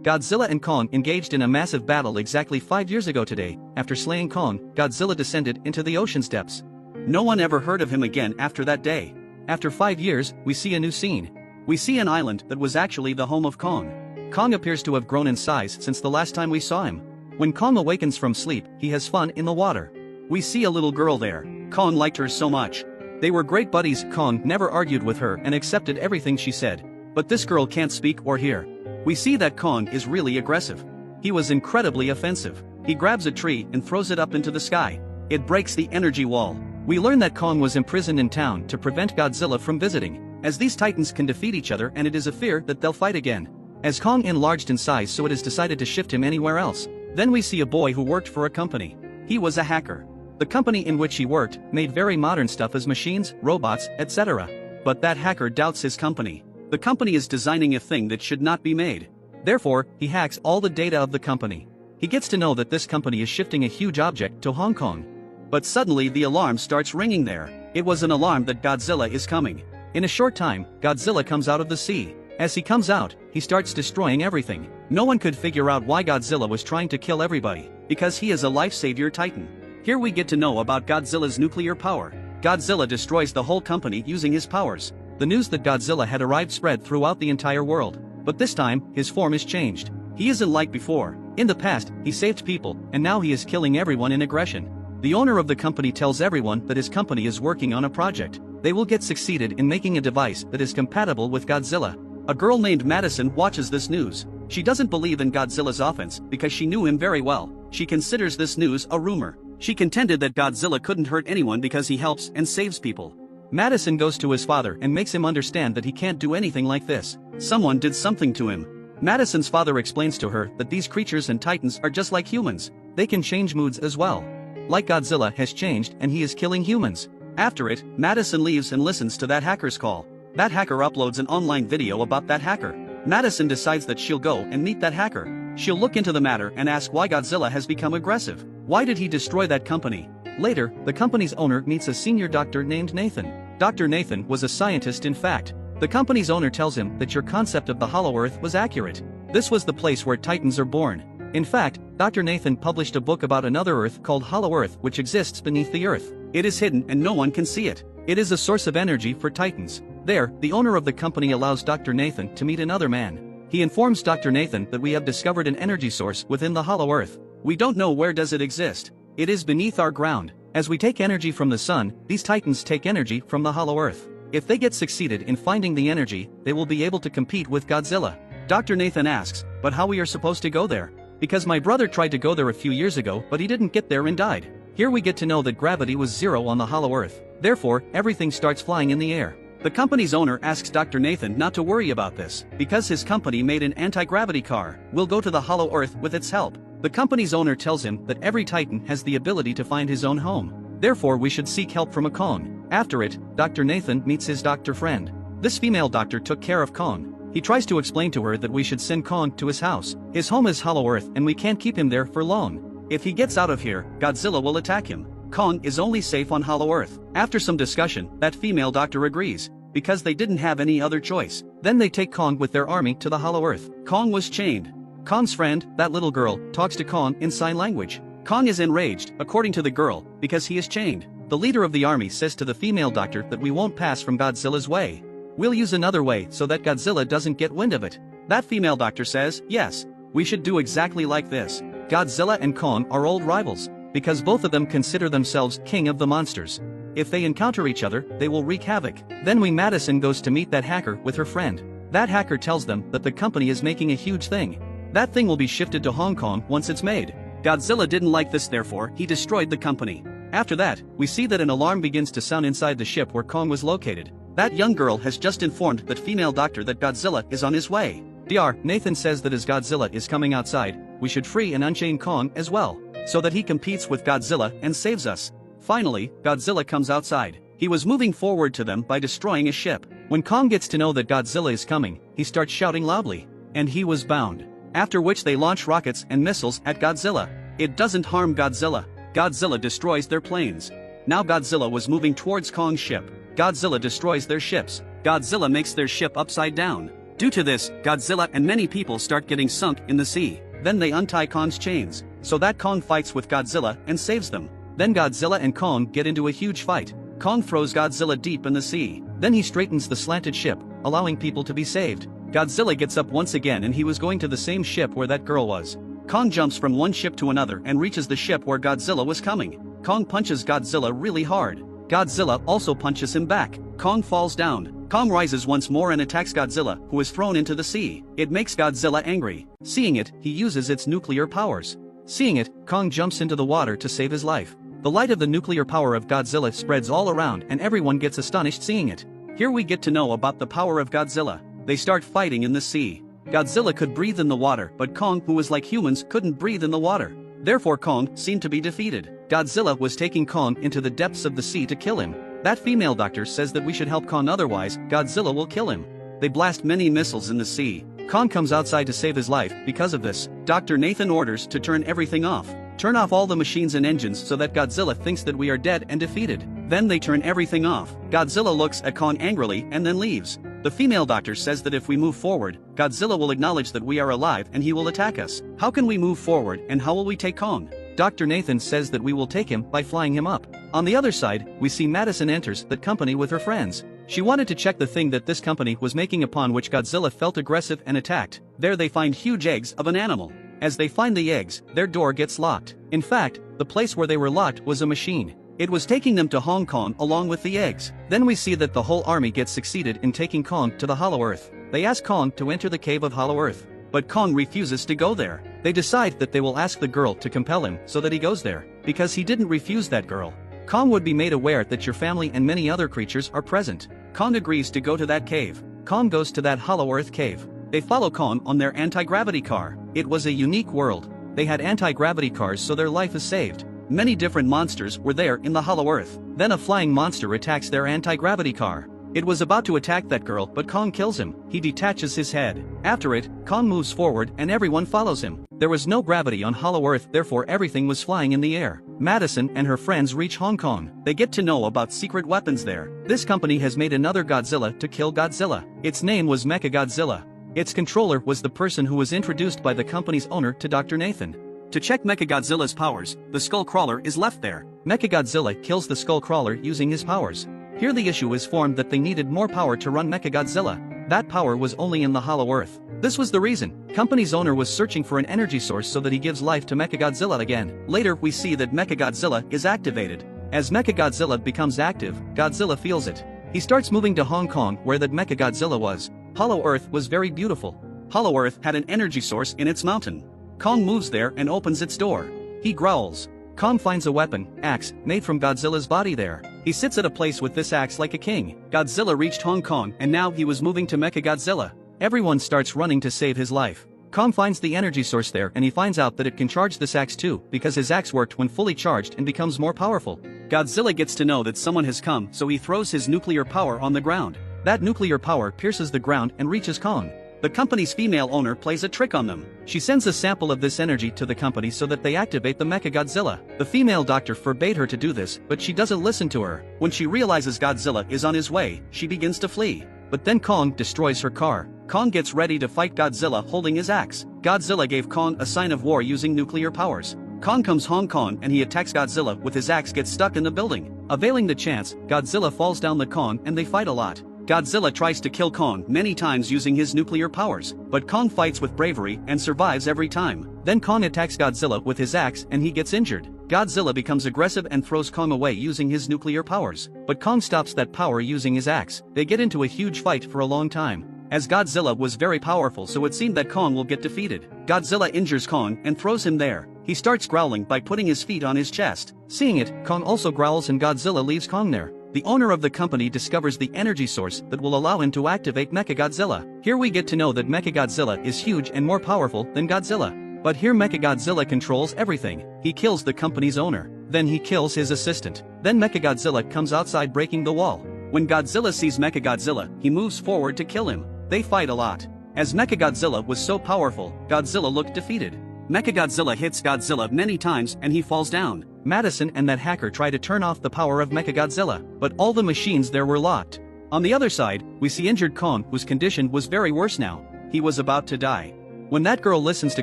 Godzilla and Kong engaged in a massive battle exactly 5 years ago today. After slaying Kong, Godzilla descended into the ocean's depths. No one ever heard of him again after that day. After 5 years, we see a new scene. We see an island that was actually the home of Kong. Kong appears to have grown in size since the last time we saw him. When Kong awakens from sleep, he has fun in the water. We see a little girl there. Kong liked her so much. They were great buddies. Kong never argued with her and accepted everything she said. But this girl can't speak or hear. We see that Kong is really aggressive. He was incredibly offensive. He grabs a tree and throws it up into the sky. It breaks the energy wall. We learn that Kong was imprisoned in town to prevent Godzilla from visiting, as these titans can defeat each other and it is a fear that they'll fight again. As Kong enlarged in size, so it is decided to shift him anywhere else. Then we see a boy who worked for a company. He was a hacker. The company in which he worked made very modern stuff as machines, robots, etc. But that hacker doubts his company. The company is designing a thing that should not be made. Therefore, he hacks all the data of the company. He gets to know that this company is shifting a huge object to Hong Kong. But suddenly the alarm starts ringing there. It was an alarm that Godzilla is coming. In a short time, Godzilla comes out of the sea. As he comes out, he starts destroying everything. No one could figure out why Godzilla was trying to kill everybody, because he is a life-savior titan. Here we get to know about Godzilla's nuclear power. Godzilla destroys the whole company using his powers. The news that Godzilla had arrived spread throughout the entire world. But this time, his form is changed. He isn't like before. In the past, he saved people, and now he is killing everyone in aggression. The owner of the company tells everyone that his company is working on a project. They will get succeeded in making a device that is compatible with Godzilla. A girl named Madison watches this news. She doesn't believe in Godzilla's offense because she knew him very well. She considers this news a rumor. She contended that Godzilla couldn't hurt anyone because he helps and saves people. Madison goes to his father and makes him understand that he can't do anything like this. Someone did something to him. Madison's father explains to her that these creatures and titans are just like humans. They can change moods as well. Like Godzilla has changed and he is killing humans. After it, Madison leaves and listens to that hacker's call. That hacker uploads an online video about that hacker. Madison decides that she'll go and meet that hacker. She'll look into the matter and ask why Godzilla has become aggressive. Why did he destroy that company? Later, the company's owner meets a senior doctor named Nathan. Dr. Nathan was a scientist in fact. The company's owner tells him that your concept of the Hollow Earth was accurate. This was the place where titans are born. In fact, Dr. Nathan published a book about another Earth called Hollow Earth which exists beneath the Earth. It is hidden and no one can see it. It is a source of energy for titans. There, the owner of the company allows Dr. Nathan to meet another man. He informs Dr. Nathan that we have discovered an energy source within the Hollow Earth. We don't know where does it exist. It is beneath our ground. As we take energy from the sun, these titans take energy from the Hollow Earth. If they get succeeded in finding the energy, they will be able to compete with Godzilla. Dr. Nathan asks, but how we are supposed to go there? Because my brother tried to go there a few years ago but he didn't get there and died. Here we get to know that gravity was zero on the Hollow Earth. Therefore, everything starts flying in the air. The company's owner asks Dr. Nathan not to worry about this, because his company made an anti-gravity car. We'll go to the Hollow Earth with its help. The company's owner tells him that every titan has the ability to find his own home. Therefore we should seek help from a Kong. After it, Dr. Nathan meets his doctor friend. This female doctor took care of Kong. He tries to explain to her that we should send Kong to his house. His home is Hollow Earth and we can't keep him there for long. If he gets out of here, Godzilla will attack him. Kong is only safe on Hollow Earth. After some discussion, that female doctor agrees, because they didn't have any other choice. Then they take Kong with their army to the Hollow Earth. Kong was chained. Kong's friend, that little girl, talks to Kong in sign language. Kong is enraged, according to the girl, because he is chained. The leader of the army says to the female doctor that we won't pass from Godzilla's way. We'll use another way so that Godzilla doesn't get wind of it. That female doctor says, yes, we should do exactly like this. Godzilla and Kong are old rivals, because both of them consider themselves king of the monsters. If they encounter each other, they will wreak havoc. Then Madison goes to meet that hacker with her friend. That hacker tells them that the company is making a huge thing. That thing will be shifted to Hong Kong once it's made. Godzilla didn't like this, therefore he destroyed the company. After that, we see that an alarm begins to sound inside the ship where Kong was located. That young girl has just informed that female doctor that Godzilla is on his way. Dr. Nathan says that as Godzilla is coming outside, we should free and unchain Kong as well, so that he competes with Godzilla and saves us. Finally, Godzilla comes outside. He was moving forward to them by destroying a ship. When Kong gets to know that Godzilla is coming, he starts shouting loudly. And he was bound. After which they launch rockets and missiles at Godzilla. It doesn't harm Godzilla. Godzilla destroys their planes. Now Godzilla was moving towards Kong's ship. Godzilla destroys their ships. Godzilla makes their ship upside down. Due to this, Godzilla and many people start getting sunk in the sea. Then they untie Kong's chains, so that Kong fights with Godzilla and saves them. Then Godzilla and Kong get into a huge fight. Kong throws Godzilla deep in the sea. Then he straightens the slanted ship, allowing people to be saved. Godzilla gets up once again and he was going to the same ship where that girl was. Kong jumps from one ship to another and reaches the ship where Godzilla was coming. Kong punches Godzilla really hard. Godzilla also punches him back. Kong falls down. Kong rises once more and attacks Godzilla, who is thrown into the sea. It makes Godzilla angry. Seeing it, he uses its nuclear powers. Seeing it, Kong jumps into the water to save his life. The light of the nuclear power of Godzilla spreads all around and everyone gets astonished seeing it. Here we get to know about the power of Godzilla. They start fighting in the sea. Godzilla could breathe in the water, but Kong, who was like humans, couldn't breathe in the water. Therefore Kong seemed to be defeated. Godzilla was taking Kong into the depths of the sea to kill him. That female doctor says that we should help Kong, otherwise Godzilla will kill him. They blast many missiles in the sea. Kong comes outside to save his life. Because of this, Dr. Nathan orders to turn everything off. Turn off all the machines and engines so that Godzilla thinks that we are dead and defeated. Then they turn everything off. Godzilla looks at Kong angrily and then leaves. The female doctor says that if we move forward, Godzilla will acknowledge that we are alive and he will attack us. How can we move forward and how will we take Kong? Dr. Nathan says that we will take him by flying him up. On the other side, we see Madison enters that company with her friends. She wanted to check the thing that this company was making, upon which Godzilla felt aggressive and attacked. There they find huge eggs of an animal. As they find the eggs, their door gets locked. In fact, the place where they were locked was a machine. It was taking them to Hong Kong along with the eggs. Then we see that the whole army gets succeeded in taking Kong to the Hollow Earth. They ask Kong to enter the cave of Hollow Earth, but Kong refuses to go there. They decide that they will ask the girl to compel him so that he goes there, because he didn't refuse that girl. Kong would be made aware that your family and many other creatures are present. Kong agrees to go to that cave. Kong goes to that Hollow Earth cave. They follow Kong on their anti-gravity car. It was a unique world. They had anti-gravity cars, so their life is saved. Many different monsters were there in the Hollow Earth. Then a flying monster attacks their anti-gravity car. It was about to attack that girl, but Kong kills him. He detaches his head. After it, Kong moves forward and everyone follows him. There was no gravity on Hollow Earth, therefore everything was flying in the air. Madison and her friends reach Hong Kong. They get to know about secret weapons there. This company has made another Godzilla to kill Godzilla. Its name was Mechagodzilla. Its controller was the person who was introduced by the company's owner to Dr. Nathan. To check Mechagodzilla's powers, the Skullcrawler is left there. Mechagodzilla kills the Skullcrawler using his powers. Here the issue is formed that they needed more power to run Mechagodzilla. That power was only in the Hollow Earth. This was the reason. Company's owner was searching for an energy source so that he gives life to Mechagodzilla again. Later we see that Mechagodzilla is activated. As Mechagodzilla becomes active, Godzilla feels it. He starts moving to Hong Kong where that Mechagodzilla was. Hollow Earth was very beautiful. Hollow Earth had an energy source in its mountain. Kong moves there and opens its door. He growls. Kong finds a weapon, axe, made from Godzilla's body there. He sits at a place with this axe like a king. Godzilla reached Hong Kong and now he was moving to Mechagodzilla. Everyone starts running to save his life. Kong finds the energy source there and he finds out that it can charge this axe too, because his axe worked when fully charged and becomes more powerful. Godzilla gets to know that someone has come, so he throws his nuclear power on the ground. That nuclear power pierces the ground and reaches Kong. The company's female owner plays a trick on them. She sends a sample of this energy to the company so that they activate the Mechagodzilla. The female doctor forbade her to do this, but she doesn't listen to her. When she realizes Godzilla is on his way, she begins to flee. But then Kong destroys her car. Kong gets ready to fight Godzilla holding his axe. Godzilla gave Kong a sign of war using nuclear powers. Kong comes Hong Kong and he attacks Godzilla with his axe, gets stuck in the building. Availing the chance, Godzilla falls down the Kong and they fight a lot. Godzilla tries to kill Kong many times using his nuclear powers, but Kong fights with bravery and survives every time. Then Kong attacks Godzilla with his axe and he gets injured. Godzilla becomes aggressive and throws Kong away using his nuclear powers, but Kong stops that power using his axe. They get into a huge fight for a long time. As Godzilla was very powerful, so it seemed that Kong will get defeated. Godzilla injures Kong and throws him there. He starts growling by putting his feet on his chest. Seeing it, Kong also growls and Godzilla leaves Kong there. The owner of the company discovers the energy source that will allow him to activate Mechagodzilla. Here we get to know that Mechagodzilla is huge and more powerful than Godzilla. But here Mechagodzilla controls everything. He kills the company's owner. Then he kills his assistant. Then Mechagodzilla comes outside breaking the wall. When Godzilla sees Mechagodzilla, he moves forward to kill him. They fight a lot. As Mechagodzilla was so powerful, Godzilla looked defeated. Mechagodzilla hits Godzilla many times and he falls down. Madison and that hacker try to turn off the power of Mechagodzilla, but all the machines there were locked. On the other side, we see injured Kong, whose condition was very worse now. He was about to die. When that girl listens to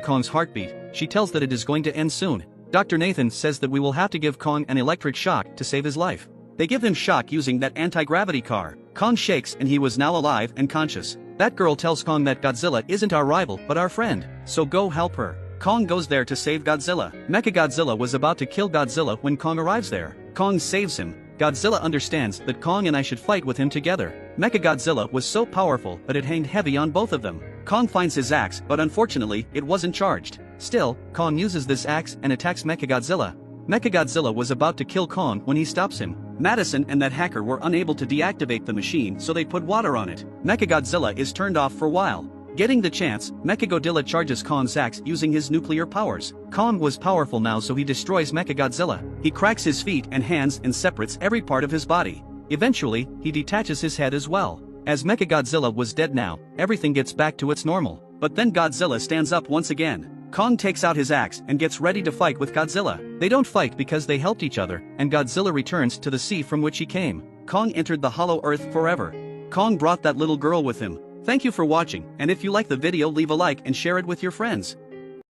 Kong's heartbeat, she tells that it is going to end soon. Dr. Nathan says that we will have to give Kong an electric shock to save his life. They give him shock using that anti-gravity car. Kong shakes and he was now alive and conscious. That girl tells Kong that Godzilla isn't our rival but our friend, so go help her. Kong goes there to save Godzilla. Mechagodzilla was about to kill Godzilla when Kong arrives there. Kong saves him. Godzilla understands that Kong and I should fight with him together. Mechagodzilla was so powerful that it hanged heavy on both of them. Kong finds his axe, but unfortunately, it wasn't charged. Still, Kong uses this axe and attacks Mechagodzilla. Mechagodzilla was about to kill Kong when he stops him. Madison and that hacker were unable to deactivate the machine, so they put water on it. Mechagodzilla is turned off for a while. Getting the chance, Mechagodzilla charges Kong's axe using his nuclear powers. Kong was powerful now, so he destroys Mechagodzilla. He cracks his feet and hands and separates every part of his body. Eventually, he detaches his head as well. As Mechagodzilla was dead now, everything gets back to its normal. But then Godzilla stands up once again. Kong takes out his axe and gets ready to fight with Godzilla. They don't fight because they helped each other, and Godzilla returns to the sea from which he came. Kong entered the hollow earth forever. Kong brought that little girl with him. Thank you for watching, and if you like the video, leave a like and share it with your friends.